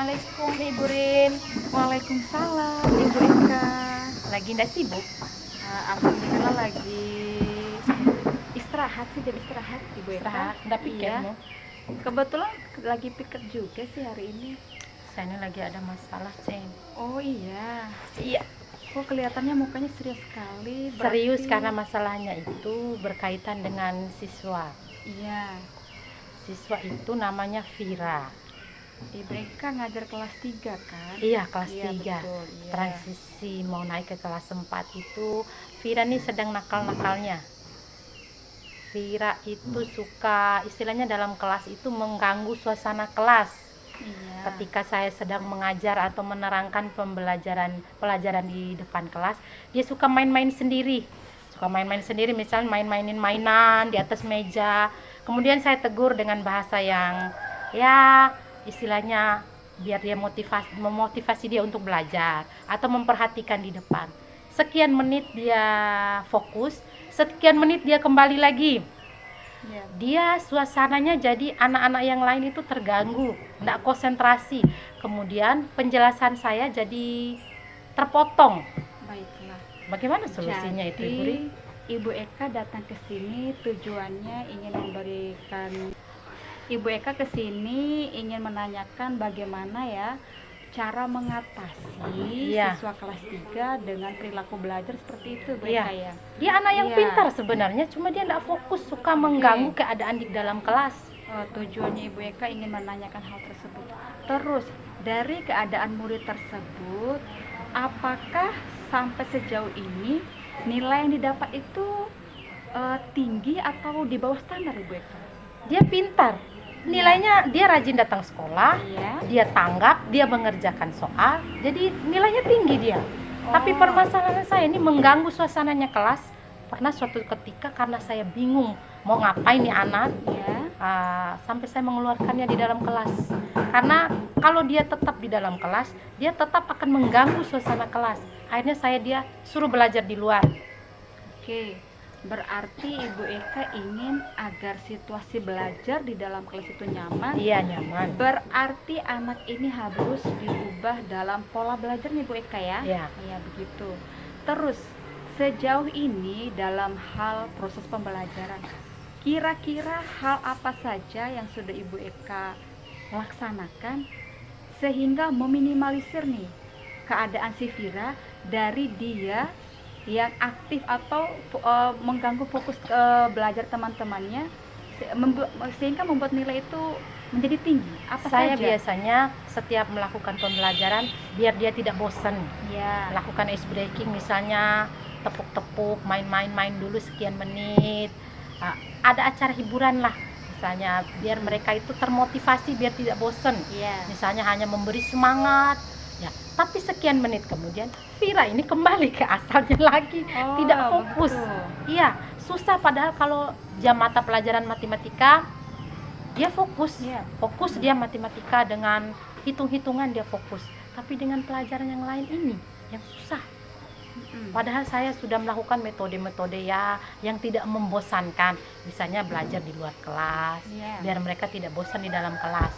Assalamualaikum Ibu Rin. Waalaikumsalam, Ibu Eka. Lagi ndak sibuk? Alhamdulillah lagi istirahat sih, jam istirahat Ibu Eka. Istirahat, ndak pikir Iya. mau? Kebetulan lagi piket juga sih hari ini. Saya ini lagi ada masalah, Ceng. Oh iya. Iya, Kok kelihatannya mukanya serius sekali. serius Berarti- karena masalahnya itu berkaitan dengan siswa. Iya. Siswa itu namanya Vira. Ibu Eka ngajar kelas 3 kan? Iya, kelas Iya, 3. betul, iya. Transisi mau naik ke kelas 4 itu Vira nih sedang nakal-nakalnya. Vira itu suka istilahnya dalam kelas itu mengganggu suasana kelas. Iya. Ketika saya sedang mengajar atau menerangkan pelajaran di depan kelas, dia suka main-main sendiri. Misalnya mainin mainan di atas meja. Kemudian saya tegur dengan bahasa yang ya istilahnya biar dia memotivasi dia untuk belajar atau memperhatikan di depan. Sekian menit dia fokus, sekian menit dia kembali lagi. Iya. Dia suasananya jadi anak-anak yang lain itu terganggu, tidak konsentrasi. Kemudian penjelasan saya jadi terpotong. Baiklah. Bagaimana solusinya itu, Ibu Rin? Ibu Eka datang ke sini tujuannya ingin memberikan Ibu Eka ke sini ingin menanyakan bagaimana ya cara mengatasi Iya. siswa kelas 3 dengan perilaku belajar seperti itu, Bu Iya. Eka ya. Dia anak yang Iya. pintar sebenarnya, cuma dia tidak fokus, suka mengganggu keadaan di dalam kelas. Tujuannya Ibu Eka ingin menanyakan hal tersebut. Terus dari keadaan murid tersebut, apakah sampai sejauh ini nilai yang didapat itu tinggi atau di bawah standar, Ibu Eka? Dia pintar, nilainya dia rajin datang sekolah, Iya. dia tanggap, dia mengerjakan soal, jadi nilainya tinggi dia. Tapi Oh. permasalahan saya ini mengganggu suasananya kelas. Pernah suatu ketika karena saya bingung mau ngapain nih anak, Ya. sampai saya mengeluarkannya di dalam kelas. Karena kalau dia tetap di dalam kelas, dia tetap akan mengganggu suasana kelas. Akhirnya dia suruh belajar di luar. Oke. Berarti Ibu Eka ingin agar situasi belajar di dalam kelas itu nyaman. Iya, nyaman. Berarti anak ini harus diubah dalam pola belajarnya, Bu Eka ya? Iya. Iya, begitu. Terus, sejauh ini dalam hal proses pembelajaran, kira-kira hal apa saja yang sudah Ibu Eka laksanakan sehingga meminimalisir nih keadaan si Vira dari dia yang aktif atau mengganggu fokus belajar teman-temannya sehingga membuat nilai itu menjadi tinggi. Apa Saya saja? biasanya setiap melakukan pembelajaran biar dia tidak bosan. Ya. Lakukan ice breaking, misalnya tepuk-tepuk, main dulu sekian menit. Ada acara hiburan lah, misalnya biar mereka itu termotivasi, biar tidak bosan. Iya. Misalnya hanya memberi semangat, ya. Tapi sekian menit kemudian Vira ini kembali ke asalnya lagi, Oh, tidak fokus. begitu. Iya, susah. Padahal kalau jam mata pelajaran matematika dia fokus, Iya. fokus dia matematika dengan hitung-hitungan dia fokus. Tapi dengan pelajaran yang lain ini yang susah. Mm-mm. Padahal saya sudah melakukan metode-metode ya yang tidak membosankan, misalnya belajar di luar kelas, Iya. biar mereka tidak bosan di dalam kelas.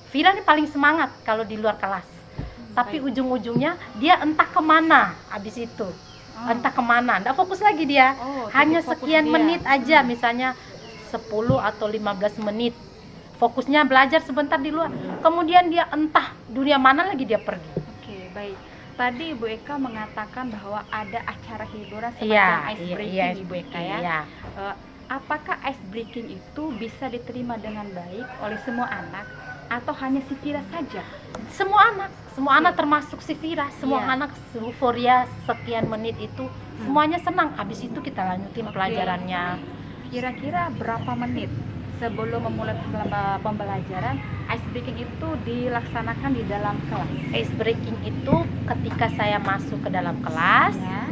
Vira ini paling semangat kalau di luar kelas, tapi Baik. ujung-ujungnya dia entah kemana habis itu, entah kemana, nggak fokus lagi dia. Oh, Hanya titik fokus sekian dia. menit aja, misalnya 10 atau 15 menit. Fokusnya belajar sebentar di luar, kemudian dia entah dunia mana lagi dia pergi. Oke, baik. Tadi Ibu Eka mengatakan bahwa ada acara hiburan semacam Iya, ice iya, breaking, iya, Ibu Eka ya. iya. Apakah ice breaking itu bisa diterima dengan baik oleh semua anak atau hanya si Vira saja? Semua anak termasuk si Vira, semua Iya. anak euforia sekian menit itu semuanya senang. Habis itu kita lanjutin Oke. pelajarannya. Kira-kira berapa menit sebelum memulai pembelajaran ice breaking itu dilaksanakan di dalam kelas? Ice breaking itu ketika saya masuk ke dalam kelas, Ya.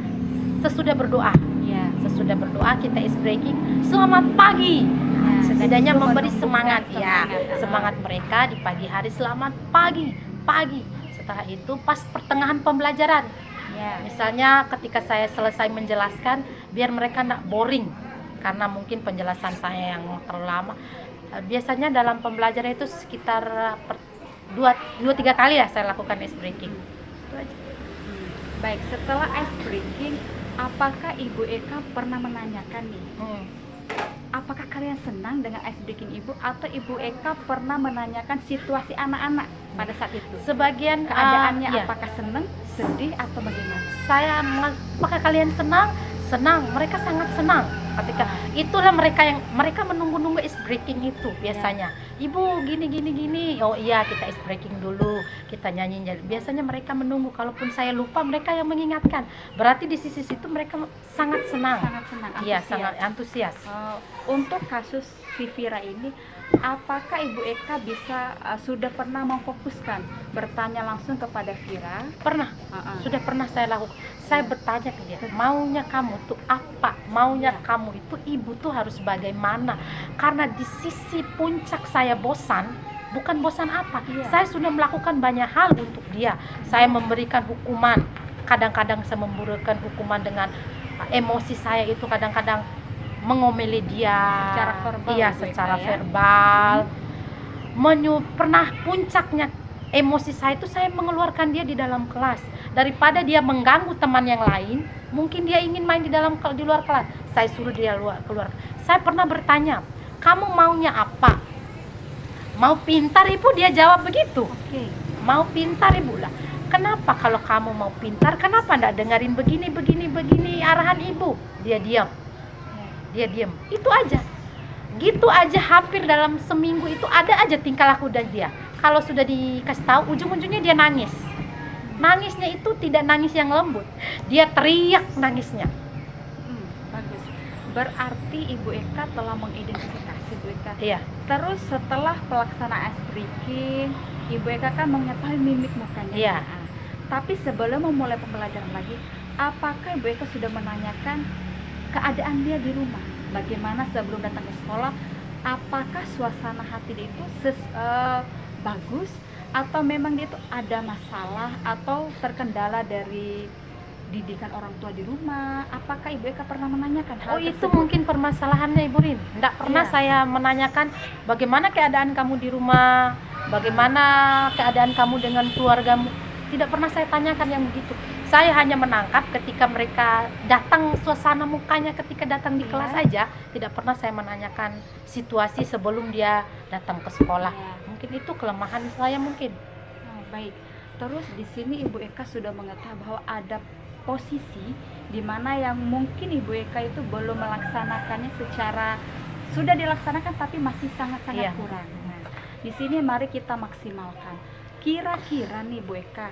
sesudah berdoa. Ya. Sesudah berdoa kita ice breaking. Selamat pagi. Ya, Setidaknya dan itu memberi menumbuhkan semangat ya, semangat. semangat mereka di pagi hari. Selamat pagi. Setelah itu pas pertengahan pembelajaran, Ya. misalnya ketika saya selesai menjelaskan, biar mereka tidak boring karena mungkin penjelasan saya yang terlalu lama. Biasanya dalam pembelajaran itu sekitar dua tiga kali lah saya lakukan ice breaking. Itu aja. Baik, setelah ice breaking, apakah Ibu Eka pernah menanyakan nih, apakah kalian senang dengan ice breaking Ibu, atau Ibu Eka pernah menanyakan situasi anak-anak pada saat itu? Sebagian Keadaannya iya. apakah senang, sedih, atau bagaimana? Apakah kalian senang? Senang, mereka sangat senang. Ketika itulah mereka menunggu-nunggu ice breaking itu biasanya. Ibu gini. Oh iya, kita ice breaking dulu. Kita nyanyi. Biasanya mereka menunggu. Kalaupun saya lupa, mereka yang mengingatkan. Berarti di sisi situ mereka sangat senang. Sangat senang, Iya, antusias. sangat antusias. Untuk kasus si Vira ini, apakah Ibu Eka bisa sudah pernah memfokuskan bertanya langsung kepada Vira? Pernah. Sudah pernah saya lakukan. Saya bertanya ke dia, maunya kamu tuh apa? Maunya kamu itu ibu tuh harus bagaimana? Karena di sisi puncak saya bosan, bukan bosan apa? Saya sudah melakukan banyak hal untuk dia. Saya memberikan hukuman. Kadang-kadang saya memberikan hukuman dengan emosi saya itu kadang-kadang mengomeli dia Secara verbal. Iya, Ibu secara Eka, ya? verbal. Pernah puncaknya emosi saya itu saya mengeluarkan dia di dalam kelas. Daripada dia mengganggu teman yang lain, mungkin dia ingin main di luar kelas, saya suruh dia keluar. Saya pernah bertanya, kamu maunya apa? Mau pintar Ibu? Dia jawab begitu. Mau pintar Ibu lah. Kenapa kalau kamu mau pintar, kenapa enggak dengerin begini arahan Ibu? Dia diam. Itu aja. Gitu aja, hampir dalam seminggu itu ada aja tingkah laku dari dia. Kalau sudah dikasih tahu, ujung-ujungnya dia nangis. Nangisnya itu tidak nangis yang lembut, dia teriak nangisnya. Bagus. Berarti Ibu Eka telah mengidentifikasi, Ibu Eka. Iya. Terus setelah pelaksanaan ice breaking, Ibu Eka kan mengetahui mimik mukanya. Iya. Tapi sebelum memulai pembelajaran lagi, apakah Ibu Eka sudah menanyakan keadaan dia di rumah? Bagaimana sebelum datang ke sekolah? Apakah suasana hati dia itu bagus? Atau memang dia itu ada masalah atau terkendala dari didikan orang tua di rumah? Apakah Ibu Eka pernah menanyakan hal Itu tersebut? mungkin permasalahannya Ibu Rin. Tidak pernah saya menanyakan bagaimana keadaan kamu di rumah, bagaimana keadaan kamu dengan keluargamu. Tidak pernah saya tanyakan yang begitu. Saya hanya menangkap ketika mereka datang, suasana mukanya ketika datang di kelas aja. Tidak pernah saya menanyakan situasi sebelum dia datang ke sekolah. Mungkin itu kelemahan saya mungkin. Baik. Terus di sini Ibu Eka sudah mengetahui bahwa ada posisi di mana yang mungkin Ibu Eka itu belum melaksanakannya secara sudah dilaksanakan tapi masih sangat-sangat kurang. Nah, di sini mari kita maksimalkan. Kira-kira nih Bu Eka,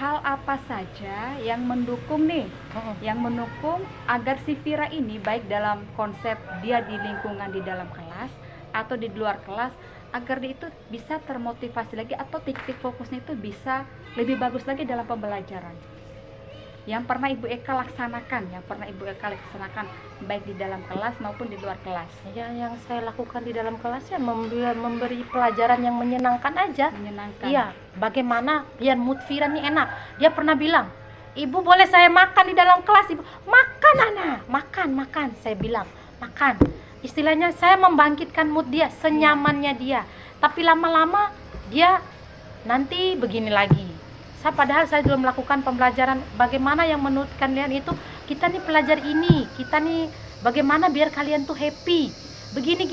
hal apa saja yang mendukung nih, yang mendukung agar si Vira ini baik dalam konsep dia di lingkungan di dalam kelas atau di luar kelas, agar dia itu bisa termotivasi lagi atau titik fokusnya itu bisa lebih bagus lagi dalam pembelajaran. Yang pernah Ibu Eka laksanakan, baik di dalam kelas maupun di luar kelas. Ya, yang saya lakukan di dalam kelas ya memberi pelajaran yang menyenangkan aja. Menyenangkan. Iya, bagaimana biar mood Vira ini enak. Dia pernah bilang, Ibu boleh saya makan di dalam kelas? Ibu, makan anak, makan. Saya bilang, makan. Istilahnya saya membangkitkan mood dia, senyamannya dia. Tapi lama-lama dia nanti begini lagi. Padahal saya belum melakukan pembelajaran bagaimana yang menurut kalian itu kita nih pelajar ini, kita nih bagaimana biar kalian tuh happy. Begini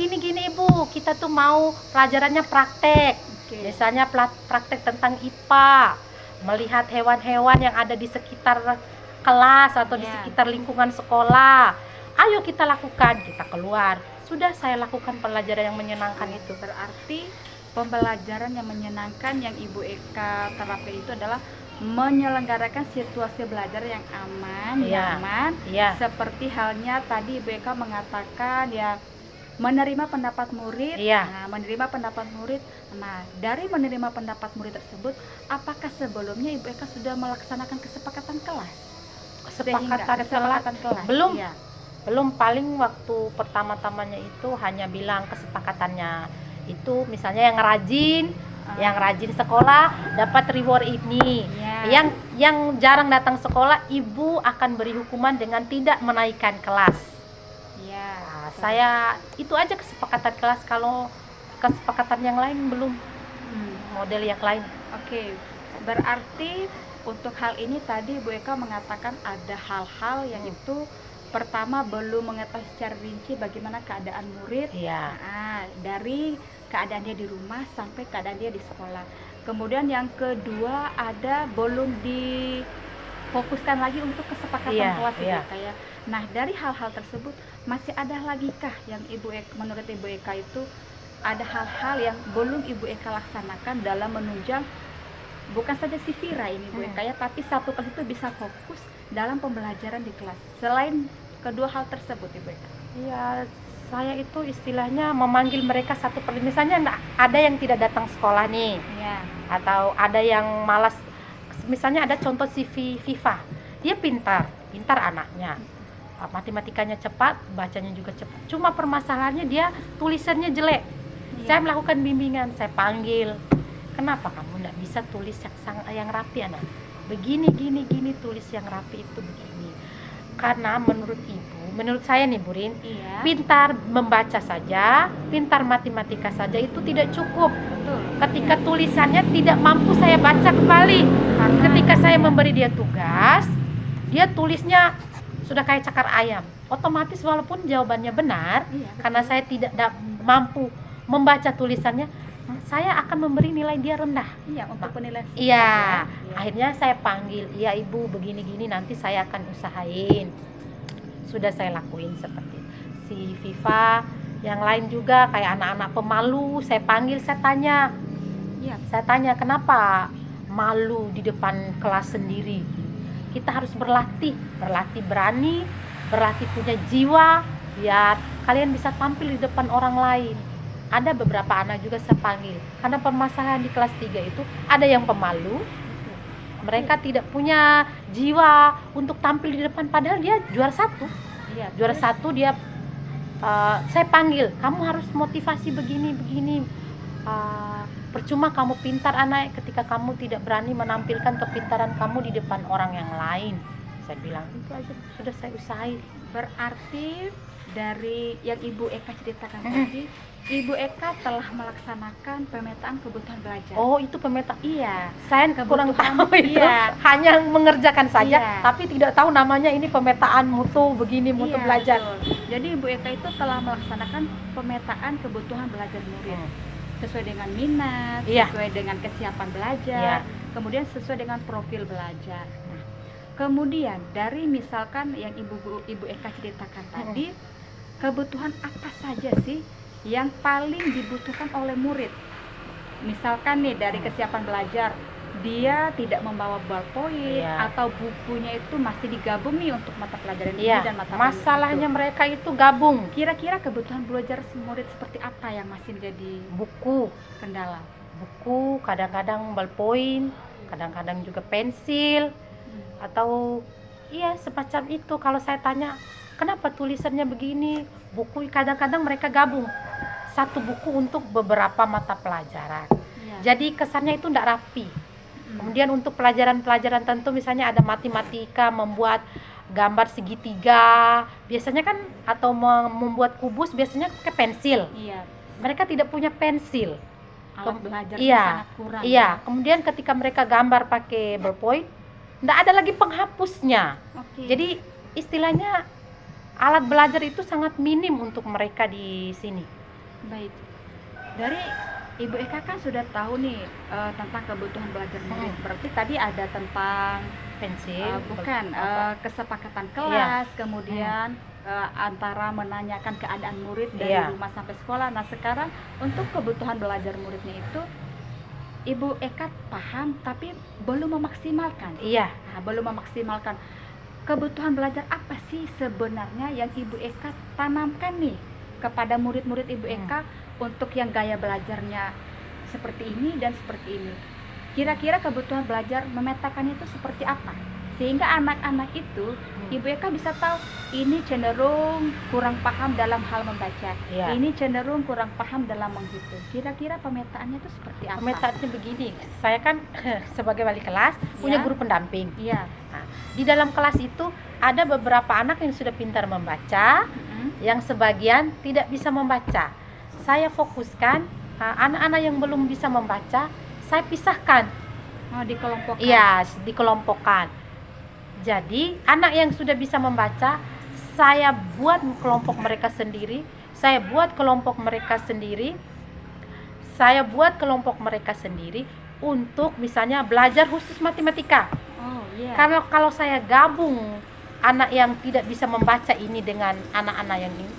Ibu, kita tuh mau pelajarannya praktek. Biasanya praktek tentang IPA, melihat hewan-hewan yang ada di sekitar kelas atau di sekitar lingkungan sekolah. Ayo kita lakukan, kita keluar. Sudah saya lakukan pelajaran yang menyenangkan itu. Berarti pembelajaran yang menyenangkan yang Ibu Eka terapkan itu adalah menyelenggarakan situasi belajar yang aman, nyaman, seperti halnya tadi Ibu Eka mengatakan ya menerima pendapat murid. Nah, menerima pendapat murid. Nah, dari menerima pendapat murid tersebut, apakah sebelumnya Ibu Eka sudah melaksanakan kesepakatan kelas? Kesepakatan kelas. Belum, paling waktu pertama-tamanya itu hanya bilang kesepakatannya itu misalnya yang rajin sekolah dapat reward ini. Yang jarang datang sekolah, Ibu akan beri hukuman dengan tidak menaikkan kelas. Saya itu aja kesepakatan kelas. Kalau kesepakatan yang lain belum. model yang lain. Oke, berarti untuk hal ini tadi Bu Eka mengatakan ada hal-hal yang itu pertama belum mengetahui secara rinci bagaimana keadaan murid. Iya. Nah, dari keadaan dia di rumah sampai keadaan dia di sekolah. Kemudian yang kedua ada belum difokuskan lagi untuk kesepakatan Iya, kelas iya. Ibu Eka ya. Nah, dari hal-hal tersebut masih ada lagi kah yang menurut Ibu Eka itu ada hal-hal yang belum Ibu Eka laksanakan dalam menunjang bukan saja si Vira ini Bu Eka ya, tapi satu kelas itu bisa fokus dalam pembelajaran di kelas. Selain kedua hal tersebut Ibu Eka. Iya, saya itu istilahnya memanggil mereka satu per misalnya ada yang tidak datang sekolah nih, Iya. atau ada yang malas. Misalnya ada contoh si Viva, dia pintar anaknya. Matematikanya cepat, bacanya juga cepat. Cuma permasalahannya dia tulisannya jelek. Iya. Saya melakukan bimbingan, saya panggil. Kenapa kamu tidak bisa tulis yang rapi, anak? Begini, gini, tulis yang rapi itu begini. Karena menurut saya nih Bu Rin, Iya. pintar membaca saja, pintar matematika saja itu tidak cukup. Betul. Ketika tulisannya tidak mampu saya baca kembali. Ketika saya memberi dia tugas, dia tulisnya sudah kayak cakar ayam. Otomatis walaupun jawabannya benar, Iya, karena saya tidak mampu membaca tulisannya, saya akan memberi nilai dia rendah. Iya, untuk penilaian siswa Iya, ya. akhirnya saya panggil, iya ibu begini-gini nanti saya akan usahain. Sudah saya lakuin seperti itu. Si Viva, yang lain juga kayak anak-anak pemalu, saya panggil, saya tanya. Iya. Saya tanya kenapa malu di depan kelas sendiri. Kita harus berlatih berani, berlatih punya jiwa, biar kalian bisa tampil di depan orang lain. Ada beberapa anak juga saya panggil, karena permasalahan di kelas 3 itu ada yang pemalu, mereka tidak punya jiwa untuk tampil di depan, padahal dia juara 1. Iya. Juara 1 dia, saya panggil, kamu harus motivasi begini. Percuma kamu pintar anak ketika kamu tidak berani menampilkan kepintaran kamu di depan orang yang lain. Saya bilang itu aja sudah saya usahain. Berarti dari yang Ibu Eka ceritakan tadi, Ibu Eka telah melaksanakan pemetaan kebutuhan belajar. Oh, itu pemetaan. Iya. Saya kurang Kebutuhan, tahu itu. iya. Hanya mengerjakan saja, Iya. tapi tidak tahu namanya ini pemetaan mutu begini, mutu Iya, belajar. betul. Jadi Ibu Eka itu telah melaksanakan pemetaan kebutuhan belajar murid sesuai dengan minat, Iya. sesuai dengan kesiapan belajar, Iya. kemudian sesuai dengan profil belajar. Nah, kemudian dari misalkan yang Ibu Eka ceritakan tadi, kebutuhan apa saja sih yang paling dibutuhkan oleh murid? Misalkan nih dari kesiapan belajar, dia tidak membawa ballpoint Iya. atau bukunya itu masih digabung nih untuk mata pelajaran ini Iya, dan mata pelajaran masalahnya itu. mereka itu gabung. Kira-kira kebutuhan belajar murid seperti apa yang masih menjadi Buku, kendala? kadang-kadang ballpoint, kadang-kadang juga pensil, atau iya semacam itu. Kalau saya tanya kenapa tulisannya begini, buku kadang-kadang mereka gabung satu buku untuk beberapa mata pelajaran. Iya. Jadi kesannya itu tidak rapi. Kemudian untuk pelajaran-pelajaran tentu misalnya ada matematika, membuat gambar segitiga biasanya kan, atau membuat kubus biasanya pakai pensil. Iya. Mereka tidak punya pensil. Alat belajar Iya, sangat kurang. iya. Kemudian ketika mereka gambar pakai ballpoint, tidak ada lagi penghapusnya. Oke. Jadi istilahnya alat belajar itu sangat minim untuk mereka di sini. Baik. Dari Ibu Eka kan sudah tahu nih tentang kebutuhan belajar murid. Berarti tadi ada tentang Pensil, bukan apa? Kesepakatan kelas, kemudian antara menanyakan keadaan murid dari Iya. rumah sampai sekolah. Nah, sekarang untuk kebutuhan belajar muridnya itu Ibu Eka paham tapi belum memaksimalkan. Iya. Nah, belum memaksimalkan. Kebutuhan belajar apa sih sebenarnya yang Ibu Eka tanamkan nih kepada murid-murid Ibu Eka untuk yang gaya belajarnya seperti ini dan seperti ini? Kira-kira kebutuhan belajar memetakannya itu seperti apa? Sehingga anak-anak itu Ibu Eka bisa tahu ini cenderung kurang paham dalam hal membaca, Iya. ini cenderung kurang paham dalam menghitung. Kira-kira pemetaannya itu seperti apa? Pemetaannya begini, saya kan sebagai wali kelas punya Ya. guru pendamping. Iya. Nah, di dalam kelas itu ada beberapa anak yang sudah pintar membaca, yang sebagian tidak bisa membaca. Saya fokuskan anak-anak yang belum bisa membaca, saya pisahkan. Oh, dikelompokkan. Iya, dikelompokkan. Jadi anak yang sudah bisa membaca, saya buat kelompok mereka sendiri. Saya buat kelompok mereka sendiri. Saya buat kelompok mereka sendiri untuk misalnya belajar khusus matematika. Oh, iya. Kalau saya gabung anak yang tidak bisa membaca ini dengan anak-anak yang ini,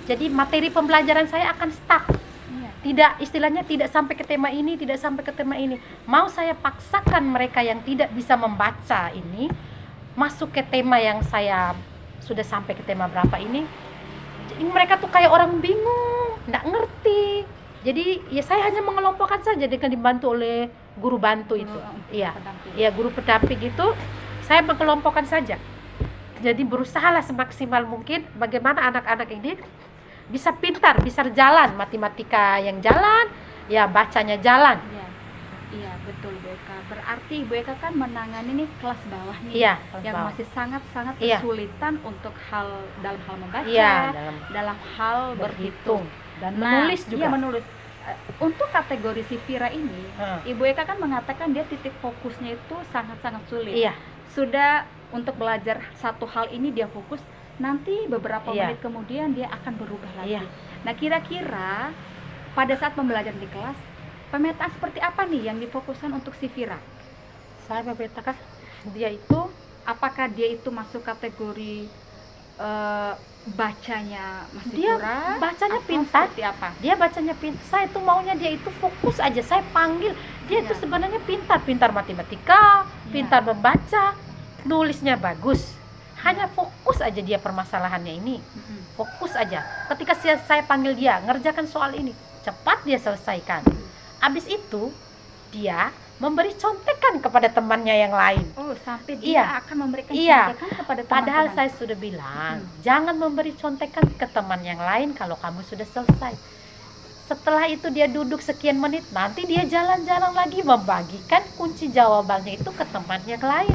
jadi materi pembelajaran saya akan stuck. Iya. Tidak, istilahnya tidak sampai ke tema ini, tidak sampai ke tema ini. Mau saya paksakan mereka yang tidak bisa membaca ini masuk ke tema yang saya sudah sampai ke tema berapa ini. Jadi mereka tuh kayak orang bingung, nggak ngerti. Jadi ya saya hanya mengelompokkan saja dengan dibantu oleh guru bantu itu. Iya, pendamping. iya guru pendamping itu saya mengelompokkan saja. Jadi berusahalah semaksimal mungkin bagaimana anak-anak ini bisa pintar, bisa jalan matematika yang jalan, ya bacanya jalan. Iya. Iya, betul Bu Eka. Berarti Bu Eka kan menangani nih kelas bawah nih, Iya, kelas yang bawah. masih sangat-sangat Iya. kesulitan untuk dalam hal membaca, Iya, dalam hal berhitung. dan Nah, menulis juga. Iya, menulis. Untuk kategori si Vira ini, Ibu Eka kan mengatakan dia titik fokusnya itu sangat-sangat sulit. Iya, Sudah untuk belajar satu hal ini dia fokus, nanti beberapa Iya. menit kemudian dia akan berubah lagi. Iya. Nah, kira-kira pada saat pembelajaran di kelas, pemetaan seperti apa nih yang difokuskan untuk si Vira? saya memetakan dia itu Apakah dia itu masuk kategori bacanya masih Dia kurang? bacanya atau pintar. seperti apa? dia bacanya pintar. Saya tuh maunya dia itu fokus aja. Saya panggil dia itu Iya. sebenarnya pintar matematika, Iya. pintar membaca, nulisnya bagus. Hanya fokus aja dia permasalahannya ini. Mm-mm. Fokus aja. Ketika saya panggil dia ngerjakan soal ini, cepat dia selesaikan. Habis itu dia memberi contekan kepada temannya yang lain. Oh, sampai dia Iya. akan memberikan Iya. contekan kepada Padahal teman-teman. saya sudah bilang, jangan memberi contekan ke teman yang lain kalau kamu sudah selesai. Setelah itu dia duduk sekian menit, nanti dia jalan-jalan lagi membagikan kunci jawabannya itu ke teman yang lain.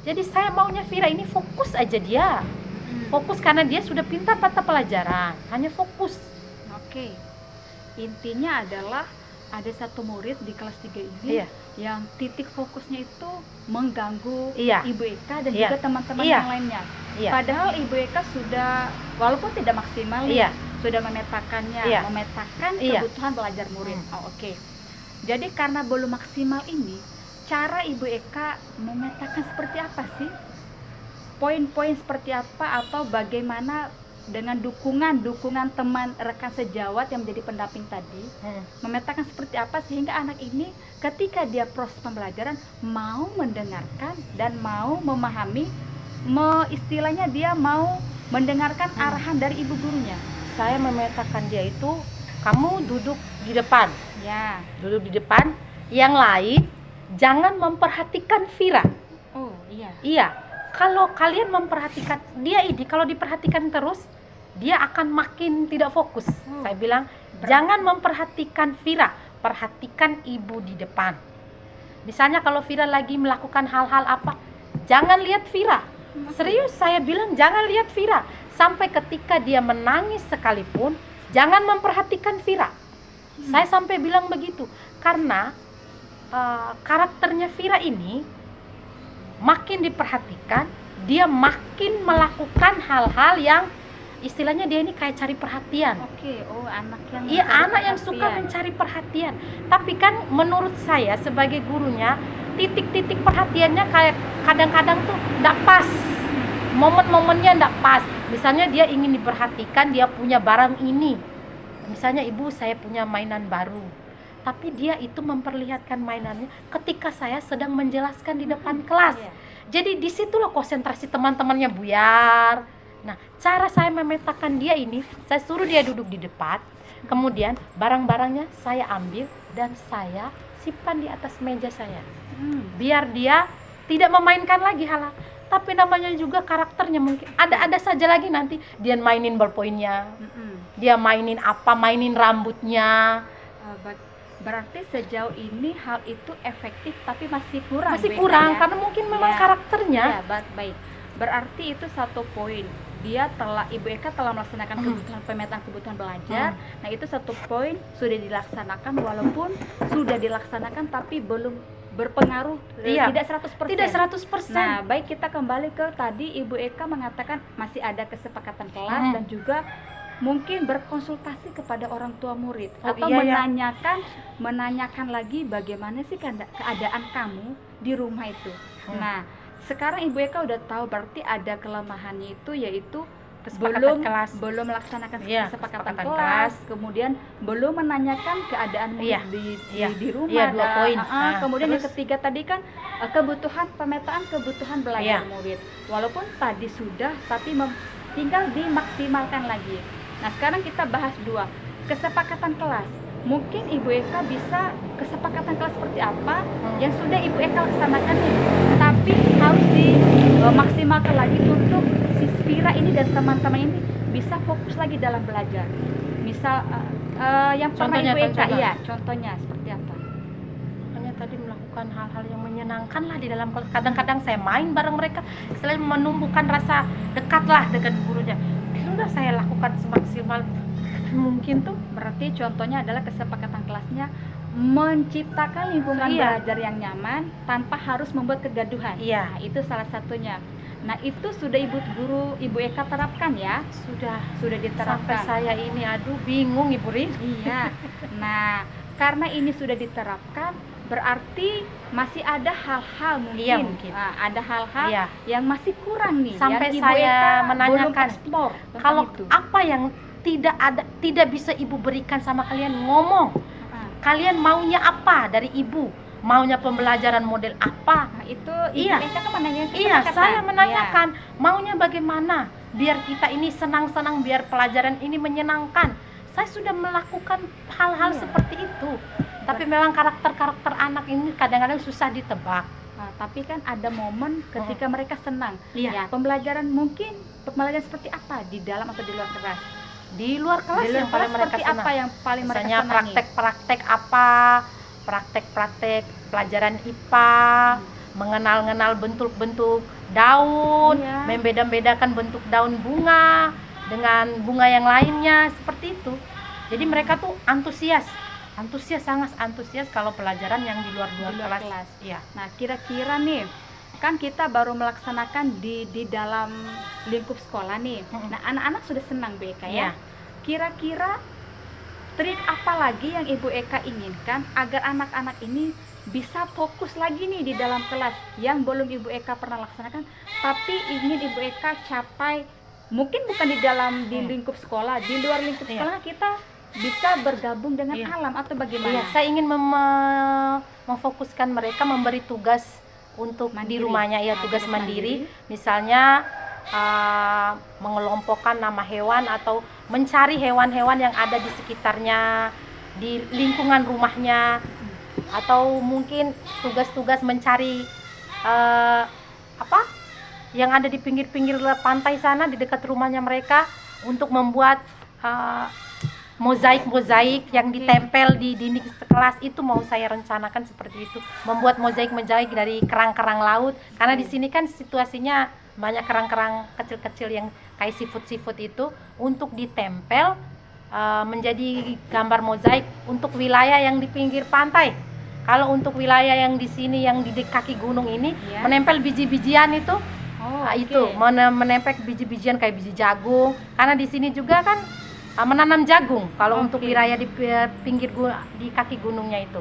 Jadi saya maunya Vira ini fokus aja dia. Fokus karena dia sudah pintar mata pelajaran, hanya fokus. Oke. Intinya adalah ada satu murid di kelas 3 ini Iya. yang titik fokusnya itu mengganggu Iya. Ibu Eka dan Iya. juga teman-teman Iya. yang lainnya. Iya. Padahal Ibu Eka sudah, walaupun tidak maksimal, Iya. sudah memetakannya, Iya. memetakan Iya. kebutuhan belajar murid. Hmm. Oh, oke. Jadi karena belum maksimal ini, cara Ibu Eka memetakan seperti apa sih? Poin-poin seperti apa atau bagaimana dengan dukungan teman rekan sejawat yang menjadi pendamping tadi, memetakan seperti apa sehingga anak ini ketika dia proses pembelajaran mau mendengarkan dan mau memahami, istilahnya dia mau mendengarkan arahan dari ibu gurunya. Saya memetakan dia itu, kamu duduk di depan. Ya. Duduk di depan, yang lain jangan memperhatikan Vira. Oh, iya. Iya, kalau kalian memperhatikan dia ini, kalau diperhatikan terus, dia akan makin tidak fokus. Saya bilang, jangan memperhatikan Vira, perhatikan ibu di depan. Misalnya kalau Vira lagi melakukan hal-hal apa, jangan lihat Vira. Serius, saya bilang jangan lihat Vira. Sampai ketika dia menangis sekalipun, jangan memperhatikan Vira. Saya sampai bilang begitu, karena karakternya Vira ini makin diperhatikan, dia makin melakukan hal-hal yang istilahnya dia ini kayak cari perhatian. Oke, oh anak yang Iya, mencari anak yang suka perhatian. mencari perhatian. Tapi kan menurut saya sebagai gurunya, titik-titik perhatiannya kayak kadang-kadang tuh enggak pas. Momen-momennya enggak pas. Misalnya dia ingin diperhatikan, dia punya barang ini. Misalnya, ibu saya punya mainan baru. Tapi dia itu memperlihatkan mainannya ketika saya sedang menjelaskan di depan kelas. Iya. Jadi disitulah konsentrasi teman-temannya buyar. Nah, cara saya memetakan dia ini, saya suruh dia duduk di depan, kemudian barang-barangnya saya ambil dan saya simpan di atas meja saya. Biar dia tidak memainkan lagi hal-hal. Tapi namanya juga karakternya mungkin ada saja lagi nanti dia mainin ballpointnya, dia mainin apa, mainin rambutnya. Berarti sejauh ini hal itu efektif tapi masih kurang. Masih Bu Eka, kurang ya? karena mungkin memang Ya. karakternya. Ya, baik. Berarti itu satu poin. Ibu Eka telah melaksanakan pemetaan kebutuhan belajar. Nah, itu satu poin sudah dilaksanakan, walaupun sudah dilaksanakan tapi belum berpengaruh, tidak 100%. Tidak 100%. Nah, baik, kita kembali ke tadi Ibu Eka mengatakan masih ada kesepakatan kelas dan juga mungkin berkonsultasi kepada orang tua murid atau menanyakan lagi bagaimana sih keadaan kamu di rumah itu. Nah, sekarang Ibu Eka udah tahu berarti ada kelemahannya itu, yaitu belum melaksanakan kesepakatan kelas, kemudian belum menanyakan keadaan murid di rumah. Kemudian yang ketiga tadi kan pemetaan kebutuhan belajar murid. Walaupun tadi sudah, tapi tinggal dimaksimalkan lagi. Nah, sekarang kita bahas dua, kesepakatan kelas. Mungkin Ibu Eka bisa kesepakatan kelas seperti apa yang sudah Ibu Eka laksanakan nih, tapi harus dimaksimalkan lagi untuk si Vira ini dan teman-teman ini bisa fokus lagi dalam belajar. Misal yang pernah Ibu Eka, contohnya seperti apa? Hanya tadi melakukan hal-hal yang menyenangkan lah di dalam kelas. Kadang-kadang saya main bareng mereka, selain menumbuhkan rasa dekat lah dengan gurunya. Sudah saya lakukan semaksimal mungkin tuh. Berarti contohnya adalah kesepakatan kelasnya menciptakan lingkungan belajar yang nyaman tanpa harus membuat kegaduhan. Nah, itu salah satunya. Nah, itu sudah Ibu Eka terapkan ya? Sudah diterapkan. Sampai saya ini bingung Ibu Rin. Iya. Nah, karena ini sudah diterapkan, berarti masih ada hal-hal mungkin. Nah, ada hal-hal yang masih kurang nih. Sampai yang saya menanyakan, kalau itu. apa yang tidak bisa Ibu berikan sama kalian, ngomong. Kalian maunya apa dari Ibu? Maunya pembelajaran model apa? Nah, itu Ibu Eka kan menanyakan. Saya menanyakan, maunya bagaimana biar kita ini senang-senang, biar pelajaran ini menyenangkan. Saya sudah melakukan hal-hal seperti itu. Tapi memang karakter anak ini kadang-kadang susah ditebak. Nah, tapi kan ada momen ketika mereka senang. Ya, pembelajaran seperti apa, di dalam atau di luar kelas? Di luar kelas yang paling mereka senang. Apa yang paling mereka senangi? Praktek-praktek apa? Praktek-praktek pelajaran IPA, mengenal bentuk-bentuk daun, membeda-bedakan bentuk daun bunga dengan bunga yang lainnya, seperti itu. Jadi mereka tuh sangat antusias kalau pelajaran yang di luar kelas. Iya. Nah, kira-kira nih, kan kita baru melaksanakan di dalam lingkup sekolah nih. Nah, anak-anak sudah senang Bu Eka ya. Kira-kira trik apa lagi yang Ibu Eka inginkan agar anak-anak ini bisa fokus lagi nih di dalam kelas, yang belum Ibu Eka pernah laksanakan tapi ingin Ibu Eka capai, mungkin bukan di lingkup sekolah, di luar lingkup sekolah kita bisa bergabung dengan alam atau bagaimana? Saya ingin memfokuskan mereka, memberi tugas untuk mandiri. Di rumahnya, tugas mandiri. Misalnya mengelompokkan nama hewan atau mencari hewan-hewan yang ada di sekitarnya, di lingkungan rumahnya, atau mungkin tugas-tugas mencari yang ada di pinggir-pinggir pantai sana di dekat rumahnya mereka, untuk membuat mozaik yang ditempel di dinding kelas. Itu mau saya rencanakan seperti itu, membuat mozaik dari kerang-kerang laut, karena di sini kan situasinya banyak kerang-kerang kecil-kecil yang kayak seafood itu, untuk ditempel menjadi gambar mozaik untuk wilayah yang di pinggir pantai. Kalau untuk wilayah yang di sini yang di kaki gunung ini, menempel biji-bijian itu. Itu menempel biji-bijian kayak biji jagung, karena di sini juga kan menanam jagung kalau untuk wilayah di pinggir di kaki gunungnya itu.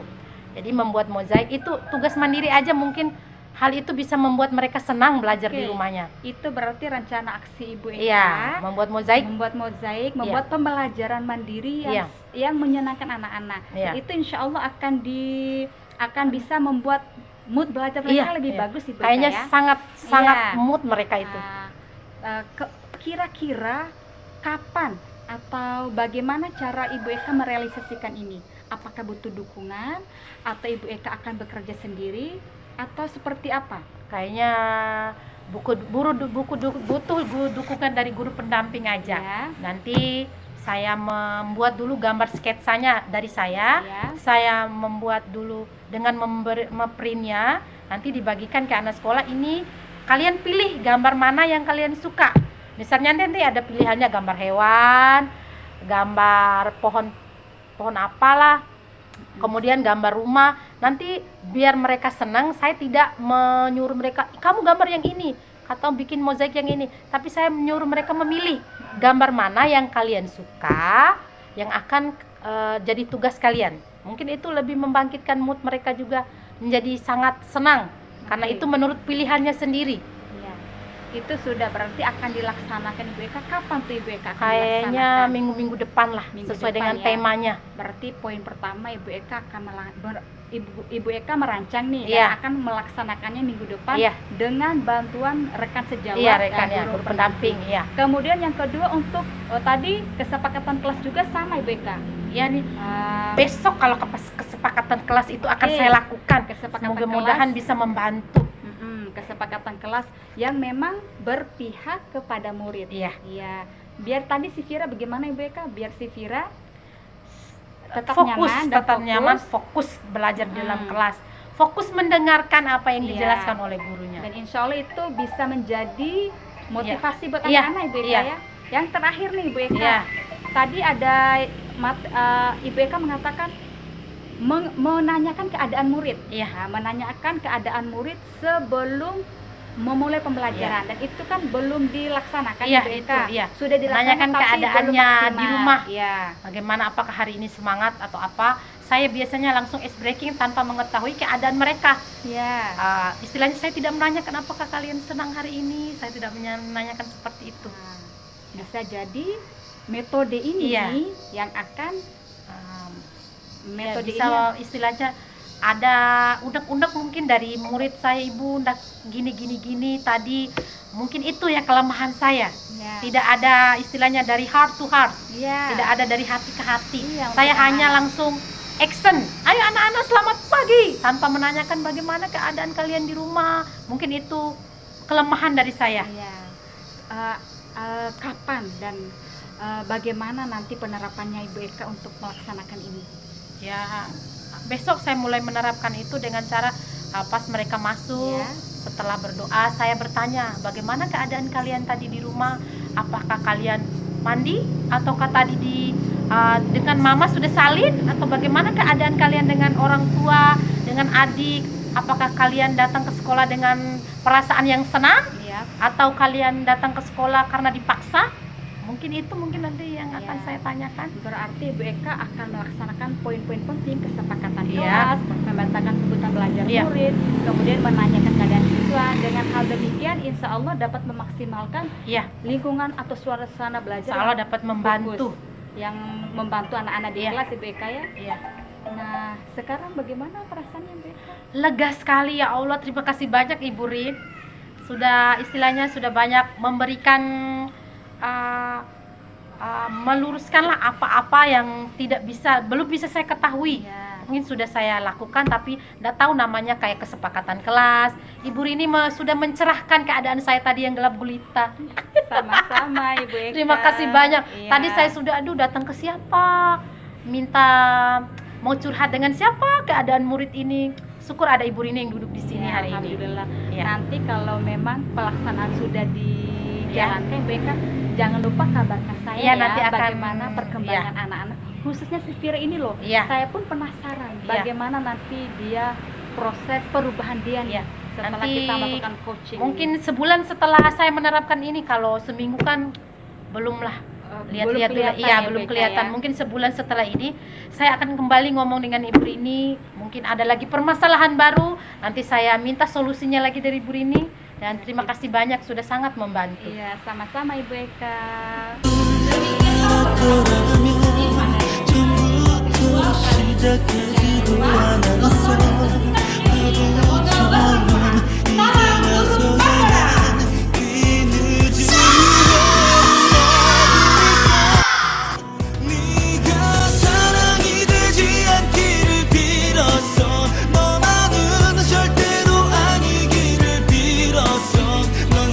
Jadi membuat mozaik itu tugas mandiri aja, mungkin hal itu bisa membuat mereka senang belajar di rumahnya. Itu berarti rencana aksi Ibu Eka. Iya, membuat mozaik, membuat pembelajaran mandiri yang menyenangkan anak-anak. Itu insya Allah akan bisa membuat mood belajar mereka lebih bagus, Ibu Eka. Kayaknya sangat mood mereka itu. Kira-kira kapan atau bagaimana cara Ibu Eka merealisasikan ini? Apakah butuh dukungan atau Ibu Eka akan bekerja sendiri atau seperti apa? Kayaknya butuh dukungan dari guru pendamping aja. Nanti saya membuat dulu gambar sketsanya dari saya. Saya membuat dulu dengan memprintnya, nanti dibagikan ke anak sekolah. Ini kalian pilih gambar mana yang kalian suka. Misalnya nanti ada pilihannya gambar hewan, gambar pohon apalah, kemudian gambar rumah. Nanti biar mereka senang, saya tidak menyuruh mereka kamu gambar yang ini atau bikin mozaik yang ini, tapi saya menyuruh mereka memilih gambar mana yang kalian suka, yang akan jadi tugas kalian. Mungkin itu lebih membangkitkan mood mereka juga menjadi sangat senang karena Oke. itu menurut pilihannya sendiri. Iya. Itu sudah berarti akan dilaksanakan Ibu Eka. Kapan tuh Ibu Eka akan Kayaknya dilaksanakan? minggu-minggu depan lah, Minggu sesuai depan dengan ya. temanya. Berarti poin pertama Ibu Eka akan Ibu Eka merancang nih Iya. dan akan melaksanakannya minggu depan Iya. dengan bantuan rekan sejawat Iya, dan rekannya, guru guru pendamping, iya. Kemudian yang kedua untuk tadi kesepakatan kelas juga sama Ibu Eka. Iya nih. Ah, Besok kalau kesepakatan kelas itu akan Oke. saya lakukan. Kesepakatan Mudah-mudahan kelas. bisa membantu. Kesepakatan kelas yang memang berpihak kepada murid. Iya. Iya. Biar tadi si Vira bagaimana Ibu Eka? Biar si Vira tetap Fokus, nyaman dan tetap fokus. nyaman, fokus belajar di dalam Mm. kelas. Fokus mendengarkan apa yang Iya. dijelaskan oleh gurunya. Dan insya Allah itu bisa menjadi motivasi buat Iya. anak-anak Ibu Eka Iya. ya. Yang terakhir nih Ibu Eka. Iya. Tadi ada Ibu Eka mengatakan menanyakan keadaan murid. Iya. Nah, menanyakan keadaan murid sebelum memulai pembelajaran dan itu kan belum dilaksanakan Iya, Ibu itu, Eka. iya. Sudah dilaksanakan Menanyakan tapi belum keadaannya maksimal. di rumah. Iya. Bagaimana, apakah hari ini semangat atau apa? Saya biasanya langsung ice breaking tanpa mengetahui keadaan mereka. Iya. Istilahnya saya tidak menanyakan apakah kalian senang hari ini. Saya tidak menanyakan seperti itu. Nah, bisa jadi metode ini Iya. yang akan metode bisa ini istilahnya ada unek-unek mungkin dari murid saya, ibu ndak gini tadi, mungkin itu ya kelemahan saya. ya. Tidak ada istilahnya dari heart to heart, Iya. tidak ada dari hati ke hati. Iya, Saya untuk hanya anak-anak. langsung action, ayo anak-anak selamat pagi, tanpa menanyakan bagaimana keadaan kalian di rumah. Mungkin itu kelemahan dari saya. Iya. Kapan dan bagaimana nanti penerapannya Ibu Eka untuk melaksanakan ini? Ya, besok saya mulai menerapkan itu dengan cara pas mereka masuk, Ya. setelah berdoa saya bertanya, bagaimana keadaan kalian tadi di rumah? Apakah kalian mandi ataukah tadi dengan mama sudah salin, atau bagaimana keadaan kalian dengan orang tua, dengan adik? Apakah kalian datang ke sekolah dengan perasaan yang senang Iya. atau kalian datang ke sekolah karena dipaksa? Mungkin nanti yang akan Ya. saya tanyakan. Berarti Ibu Eka akan melaksanakan poin-poin penting kesepakatan Iya. kelas, memetakan kebutuhan belajar Iya. murid, kemudian menanyakan keadaan siswa. Dengan hal demikian, insya Allah dapat memaksimalkan Iya, lingkungan atau suasana belajar insya Allah dapat membantu. yang membantu anak-anak di Iya. kelas Ibu Eka ya. Iya. Nah, sekarang bagaimana perasaannya Ibu Eka? Lega sekali, ya Allah, terima kasih banyak Ibu Rin. Sudah istilahnya sudah banyak memberikan meluruskanlah apa-apa yang belum bisa saya ketahui. Ya. Mungkin sudah saya lakukan tapi tidak tahu namanya, kayak kesepakatan kelas. Ibu Rini sudah mencerahkan keadaan saya tadi yang gelap gulita. Sama-sama Ibu Eka. Terima kasih banyak. Iya. Tadi saya sudah datang ke siapa, minta mau curhat dengan siapa keadaan murid ini. Syukur ada Ibu Rini yang duduk di sini Ya, hari ini. alhamdulillah. Ya. Nanti kalau memang pelaksanaan sudah dijalankan Ibu Eka, jangan lupa kabarkan saya Iya, ya nanti akan- bagaimana perkembangan anak-anak, khususnya si Vira ini loh. Iya. Saya pun penasaran Iya. bagaimana nanti dia proses perubahan dia nih Iya. setelah Nanti kita melakukan coaching. Mungkin sebulan setelah saya menerapkan ini, kalau seminggu kan belum lah. Lihat-lihat dulu. kelihatan Iya, ya, belum Bu Eka, kelihatan. ya. Mungkin sebulan setelah ini saya akan kembali ngomong dengan Ibu Rini. Mungkin ada lagi permasalahan baru, nanti saya minta solusinya lagi dari Ibu Rini. Dan terima kasih banyak, sudah sangat membantu. Iya, sama-sama Ibu Eka. 시작해지도 않았어. 하루 종일